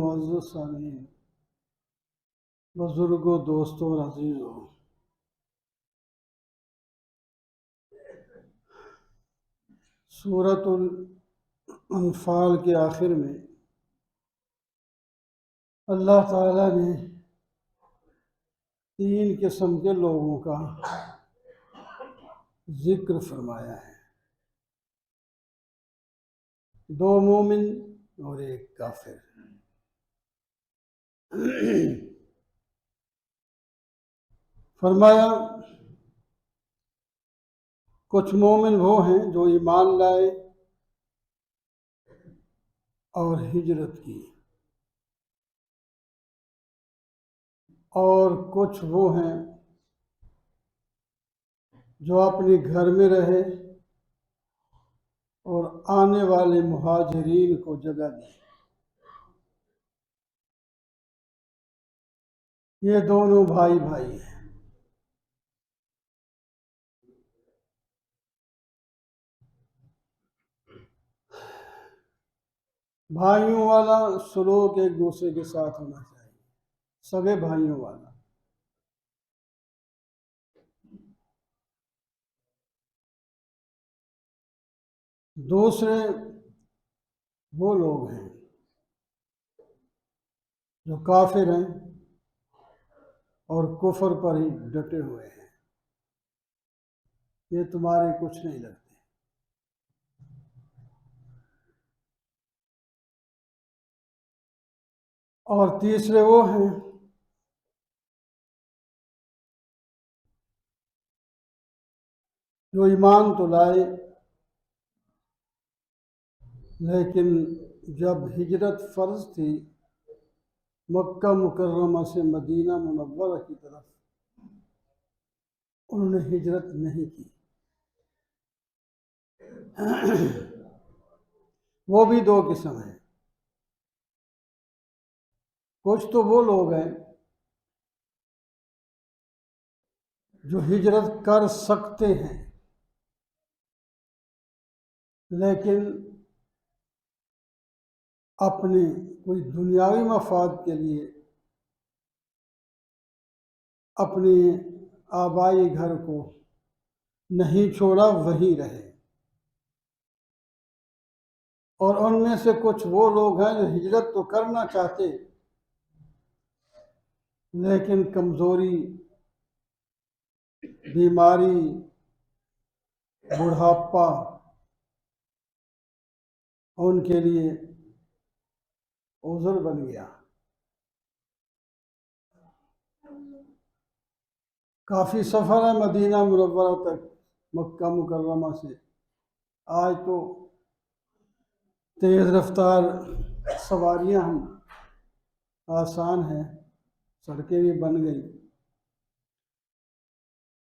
मुअज़्ज़ज़ सामीन, बुजुर्गों, दोस्तों और अज़ीज़ों, सूरतुल अनफाल के आखिर में अल्लाह ताला ने 3 किस्म के लोगों का जिक्र फरमाया है, 2 मोमिन और 1 काफिर। फरमाया कुछ मोमिन वो हैं जो ईमान लाए और हिजरत की, और कुछ वो हैं जो अपने घर में रहे और आने वाले मुहाजिरीन को जगह दी। ये दोनों भाई भाई हैं। भाइयों वाला सलूक एक दूसरे के साथ होना चाहिए, सगे भाइयों वाला। दूसरे वो लोग हैं जो काफिर हैं और कुफर पर ही डटे हुए हैं, ये तुम्हारे कुछ नहीं लगते। और तीसरे वो हैं जो ईमान तो लाए, लेकिन जब हिजरत फ़र्ज थी मक्का मुकर्रमा से मदीना मुनव्वरा की तरफ, उन्होंने हिजरत नहीं की। वो भी 2 किस्म हैं। कुछ तो वो लोग हैं जो हिजरत कर सकते हैं, लेकिन अपने कोई दुनियावी मफाद के लिए अपने आबाई घर को नहीं छोड़ा, वहीं रहे। और उनमें से कुछ वो लोग हैं जो हिजरत तो करना चाहते, लेकिन कमज़ोरी, बीमारी, बुढ़ापा उनके लिए उज़्र बन गया। काफ़ी सफ़र है मदीना मुनव्वरा तक मक्का मुकर्रमा से। आज तो तेज़ रफ्तार सवारियां हम आसान है, सड़कें भी बन गई।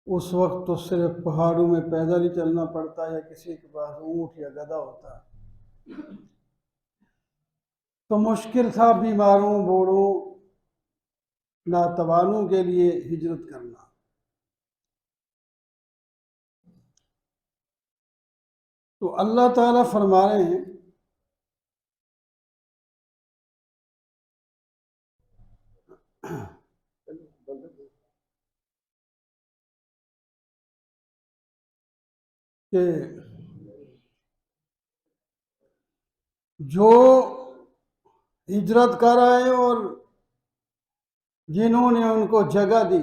उस वक्त तो सिर्फ पहाड़ों में पैदल ही चलना पड़ता या किसी के पास ऊँट या गधा होता, तो मुश्किल था बीमारों, बूढ़ों, नातवानों के लिए हिजरत करना। तो अल्लाह ताला फरमा रहे हैं कि जो हिजरत कर आए और जिन्होंने उनको जगह दी,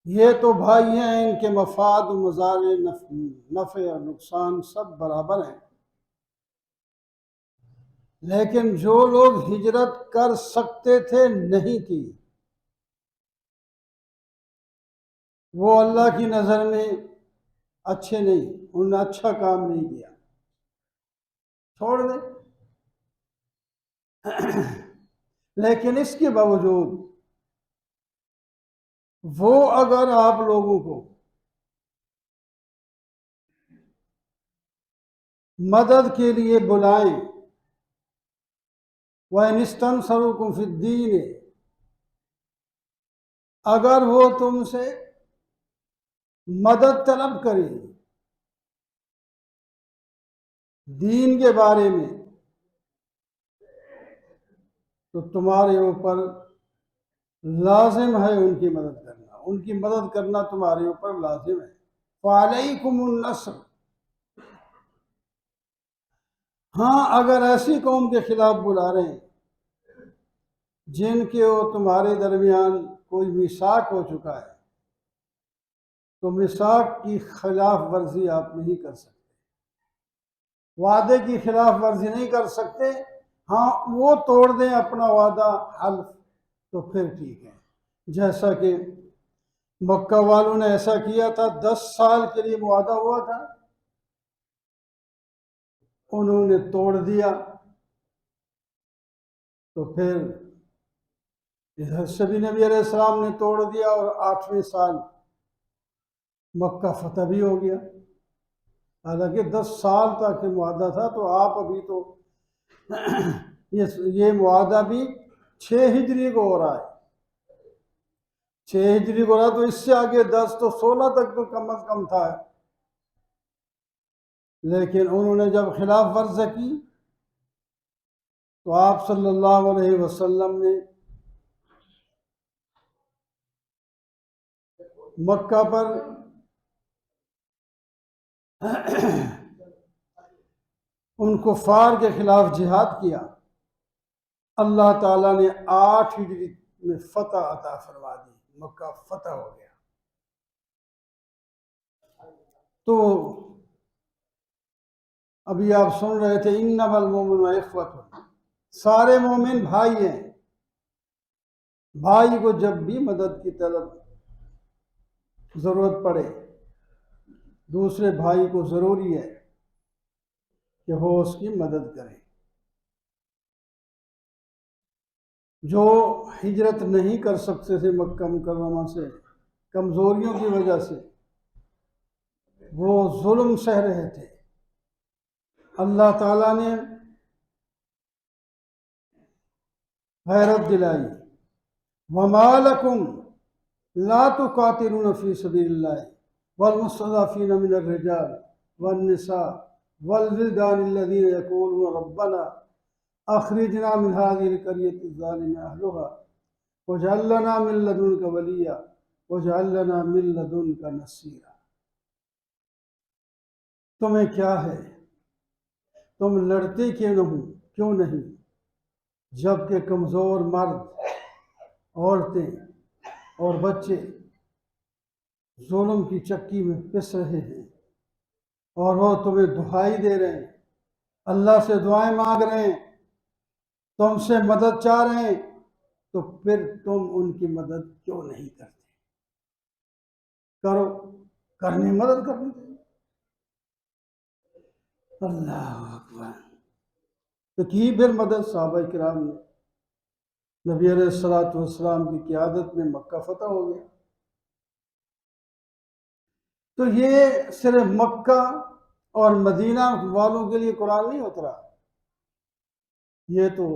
ये तो भाई हैं, इनके मफाद मज़ार नफ़े और नुकसान सब बराबर हैं। लेकिन जो लोग हिजरत कर सकते थे नहीं की, वो अल्लाह की नज़र में अच्छे नहीं, उन्होंने अच्छा काम नहीं किया, छोड़ दे। लेकिन इसके बावजूद वो अगर आप लोगों को मदद के लिए बुलाएं, वह निस्तन सरुकुम फिद्दीन, अगर वो तुमसे मदद तलब करें दीन के बारे में, तो तुम्हारे ऊपर लाजिम है उनकी मदद करना, उनकी मदद करना तुम्हारे ऊपर लाजिम है। फ़अलैकुमुन नस्र, हाँ अगर ऐसी कौम के खिलाफ बुला रहे हैं जिनके वो तुम्हारे दरमियान कोई मिसाक हो चुका है, तो मिसाक की खिलाफ वर्जी आप नहीं कर सकते, वादे की खिलाफ वर्जी नहीं कर सकते। हाँ वो तोड़ दें अपना वादा हल्फ, तो फिर ठीक है। जैसा कि मक्का वालों ने ऐसा किया था, 10 साल के लिए वादा हुआ था, उन्होंने तोड़ दिया, तो फिर इधर से भी नबी अलैहिस्सलाम ने तोड़ दिया और 8वें साल मक्का फतह भी हो गया। हालांकि 10 साल तक मुआहदा था, तो आप अभी तो ये मुआहदा भी 6 हिजरी को हो रहा है, 6 हिजरी को हो रहा, तो इससे आगे 10 तो 16 तक तो कम अज कम था। लेकिन उन्होंने जब खिलाफ वर्जी की, तो आप सल्लल्लाहु अलैहि वसल्लम ने मक्का पर उन कुफार के खिलाफ जिहाद किया। अल्लाह ताला ने 8 हिजरी में फतह अता फरमा दी, मक्का फतह हो गया। तो अभी आप सुन रहे थे इन्नमल मोमिनूना इख्वतुन, सारे मोमिन भाई हैं। भाई को जब भी मदद की तलब जरूरत पड़े, दूसरे भाई को जरूरी है कि वो उसकी मदद करे। जो हिजरत नहीं कर सकते थे मक्का मुकर्रमा से कमजोरियों की वजह से, वो जुल्म सह रहे थे, अल्लाह ताला ने गैरत दिलाई। वमा लकुम ला तुकातिलून फी सबीलिल्लाह वल मुस्तज़अफ़ीन मिनर रिजाल वन निसा वल विल्दान अल्लज़ीना यक़ूलून रब्बना अखरिजना मिन हाज़िहिल क़र्यति ज़ालिम अहलुहा वजअल लना मिन लदुनका वलिय्या वजअल लना मिन लदुनका नसीरा। तुम्हें क्या है, तुम लड़ते क्यों नहीं जबकि कमज़ोर मर्द, औरतें और बच्चे जुल्म की चक्की में पिस रहे हैं, और वो तुम्हें दुहाई दे रहे हैं, अल्लाह से दुआएं मांग रहे हैं, तुमसे मदद चाह रहे हैं, तो फिर तुम उनकी मदद क्यों नहीं करते? करो, मदद करनी चाहिए। अल्लाह अकबर। तो की फिर मदद सहाबा किराम ने, नबी अलैहिस्सलातु वस्सलाम की क़ियादत में मक्का फतह हो गया। तो ये सिर्फ मक्का और मदीना वालों के लिए कुरान नहीं उतरा, ये तो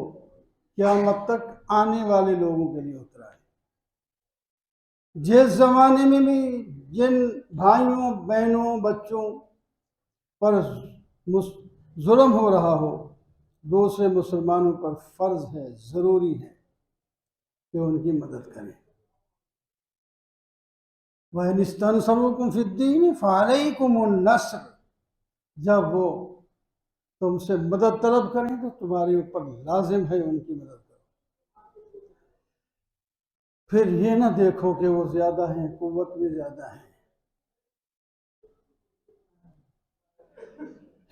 क़यामत तक आने वाले लोगों के लिए उतरा है। जिस जमाने में भी जिन भाइयों बहनों बच्चों पर जुल्म हो रहा हो, दूसरे मुसलमानों पर फर्ज है, ज़रूरी है कि उनकी मदद करें। वह निस्तनसरुकुम फिद्दीन फअलैकुमुन नस्र, जब वो तुमसे मदद तलब करें तो तुम्हारे ऊपर लाजिम है उनकी मदद करो। फिर ये ना देखो कि वो ज्यादा हैं, कुव्वत में ज्यादा है।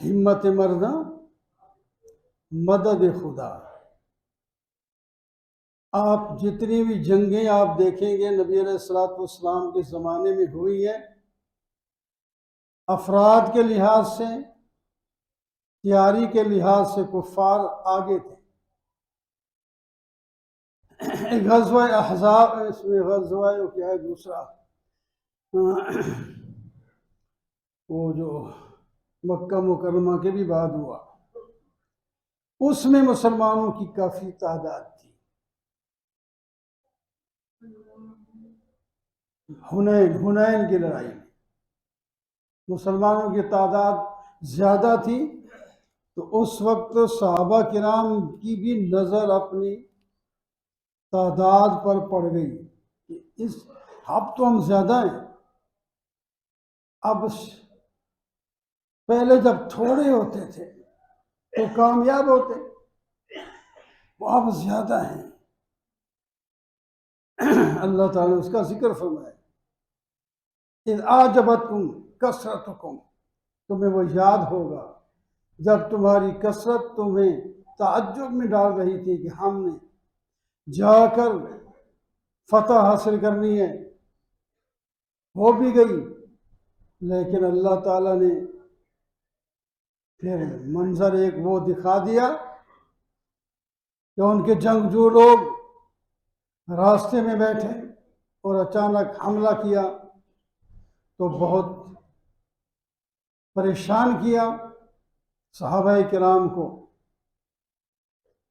हिम्मत मर्दा मदद खुदा। आप जितनी भी जंगें आप देखेंगे नबी अलैहिस्सलाम के ज़माने में हुई है, अफराद के लिहाज से, तैयारी के लिहाज से कुफ़ार आगे थे। एक ग़ज़वा अहज़ाब, इसमें ग़ज़वा क्या है दूसरा, वो जो मक्का मुकर्रमा के भी बाद हुआ, उसमें मुसलमानों की काफ़ी तादाद थी। हुनैन की लड़ाई में मुसलमानों की तादाद ज़्यादा थी, तो उस वक्त सहाबा किराम की भी नज़र अपनी तादाद पर पड़ गई कि इस अब तो हम ज़्यादा हैं। अब पहले जब थोड़े होते थे तो कामयाब होते, वो अब ज़्यादा हैं। अल्लाह ताला उसका जिक्र फरमाए, इज़ आजबतकुम कसरतुकुम, तुम्हें वो याद होगा जब तुम्हारी कसरत तुम्हें ताज्जुब में डाल रही थी कि हमने जाकर फतह हासिल करनी है, हो भी गई, लेकिन अल्लाह ताला ने फिर मंजर एक वो दिखा दिया कि उनके जंगजू लोग रास्ते में बैठे और अचानक हमला किया, तो बहुत परेशान किया सहाबाए किराम को।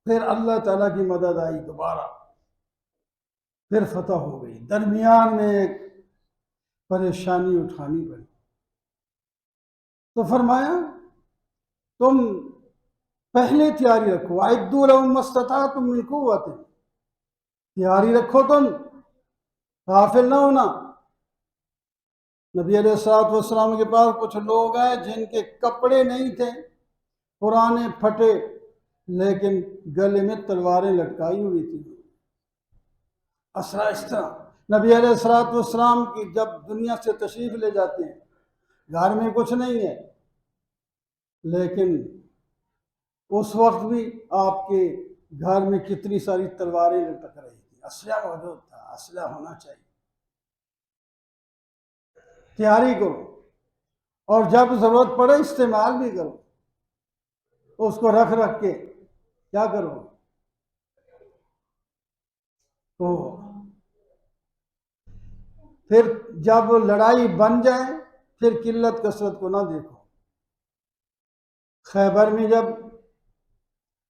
फिर अल्लाह ताला की मदद आई दोबारा, फिर फतह हो गई। दरमियान में एक परेशानी उठानी पड़ी, तो फरमाया तुम पहले तैयारी रखो, आइद्दू लहुम मस्तताअतुम मिन कुव्वतिन, तैयारी रखो, तुम गाफिल ना होना। नबी अलैहिस्सलाम के पास कुछ लोग हैं जिनके कपड़े नहीं थे, पुराने फटे, लेकिन गले में तलवारें लटकाई हुई थी। असरा इस तरह नबी अलैहिस्सलाम की जब दुनिया से तशरीफ ले जाते हैं, घर में कुछ नहीं है, लेकिन उस वक्त भी आपके घर में कितनी सारी तलवारें लटक रही थी। असला मौजूद था, असला होना चाहिए। तैयारी करो और जब जरूरत पड़े इस्तेमाल भी करो, उसको रख रख के क्या करो। तो फिर जब लड़ाई बन जाए फिर किल्लत कसरत को ना देखो। खैबर में जब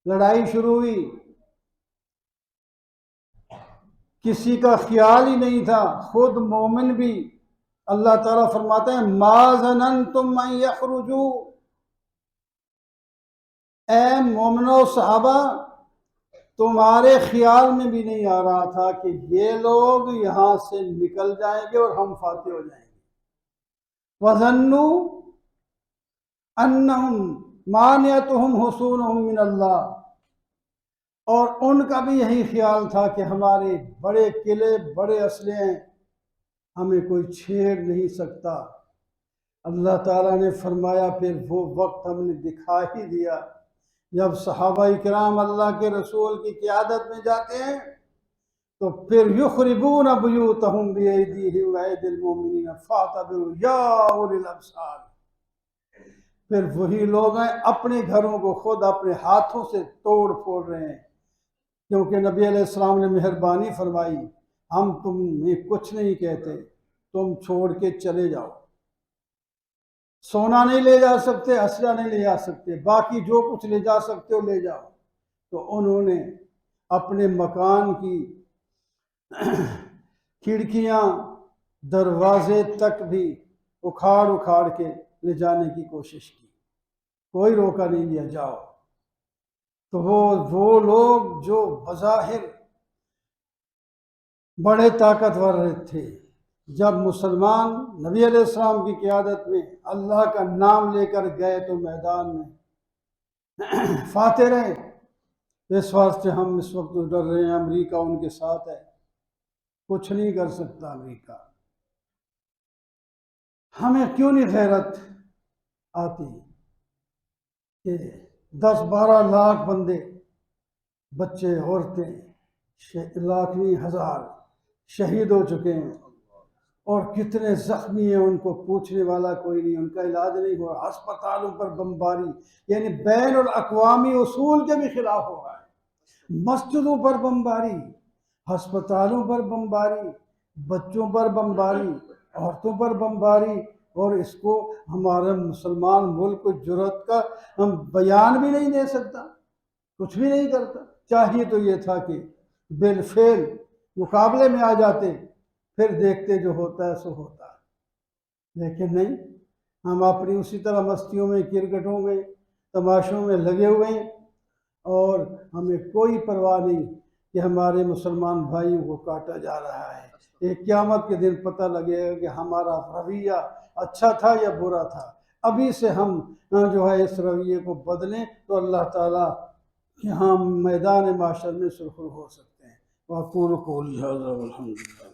लड़ाई शुरू हुई, किसी का ख्याल ही नहीं था, खुद मोमिन भी, अल्लाह ताला फरमाते हैं मा ज़ननतुम अन यखरुजू, ए मोमिनो सहाबा, तुम्हारे ख्याल में भी नहीं आ रहा था कि ये लोग यहां से निकल जाएंगे और हम फाते हो जाएंगे। वज़न्नु अन्नहुम मानियतुहुम हुसूनुहुम मिनल्लाह, और उनका भी यही ख्याल था कि हमारे बड़े किले, बड़े असले हैं, हमें कोई छेड़ नहीं सकता। अल्लाह ताला ने फरमाया फिर वो वक्त हमने दिखा ही दिया जब सहाबाए किराम अल्लाह के रसूल की क़ियादत में जाते हैं, तो फिर युखरिबून बुयूतहुम बिअयदीहिम व अयदिल मुमिनीन फातबिरू या उलिल अब्सार, फिर वही लोग हैं अपने घरों को खुद अपने हाथों से तोड़ फोड़ रहे हैं, क्योंकि नबी अलैहिस्सलाम ने मेहरबानी फरमाई, हम तुम्हें कुछ नहीं कहते, तुम छोड़ के चले जाओ। सोना नहीं ले जा सकते, असला नहीं ले जा सकते, बाकी जो कुछ ले जा सकते हो ले जाओ। तो उन्होंने अपने मकान की खिड़कियां, दरवाजे तक भी उखाड़ उखाड़ के ले जाने की कोशिश की, कोई रोका नहीं दिया, जाओ। तो वो लोग जो बज़ाहिर बड़े ताकतवर थे। जब मुसलमान नबी अलैहिस्सलाम की क़ियादत में अल्लाह का नाम लेकर गए तो मैदान में फाते रहे। इस वास्ते हम इस वक्त डर रहे हैं, अमेरिका उनके साथ है, कुछ नहीं कर सकता अमेरिका। हमें क्यों नहीं गैरत आती कि 10-12 लाख बंदे, बच्चे, औरतें, लाख नहीं हजार शहीद हो चुके हैं, और कितने जख्मी हैं उनको पूछने वाला कोई नहीं, उनका इलाज नहीं हो रहा। अस्पतालों पर बमबारी, यानी बैन और अक़वामी उसूल के भी खिलाफ हो रहा है। मस्जिदों पर बमबारी, अस्पतालों पर बमबारी, बच्चों पर बमबारी, औरतों पर बमबारी, और इसको हमारा मुसलमान मुल्क जुर्रत का हम बयान भी नहीं दे सकता, कुछ भी नहीं करता। चाहिए तो ये था कि बिलफेल मुकाबले में आ जाते, फिर देखते जो होता है सो होता है। लेकिन नहीं, हम अपनी उसी तरह मस्तियों में, क्रिकेटों में, तमाशों में लगे हुए हैं, और हमें कोई परवाह नहीं कि हमारे मुसलमान भाइयों को काटा जा रहा है। एक क़यामत के दिन पता लगेगा कि हमारा रवैया अच्छा था या बुरा था। अभी से हम जो है इस रवैये को बदलें तो अल्लाह ताला कि हम मैदान माशर में सुरखरू हो सकते हैं। वाक़ूलु क़ौली हाज़ा वल्हम्दुलिल्लाह।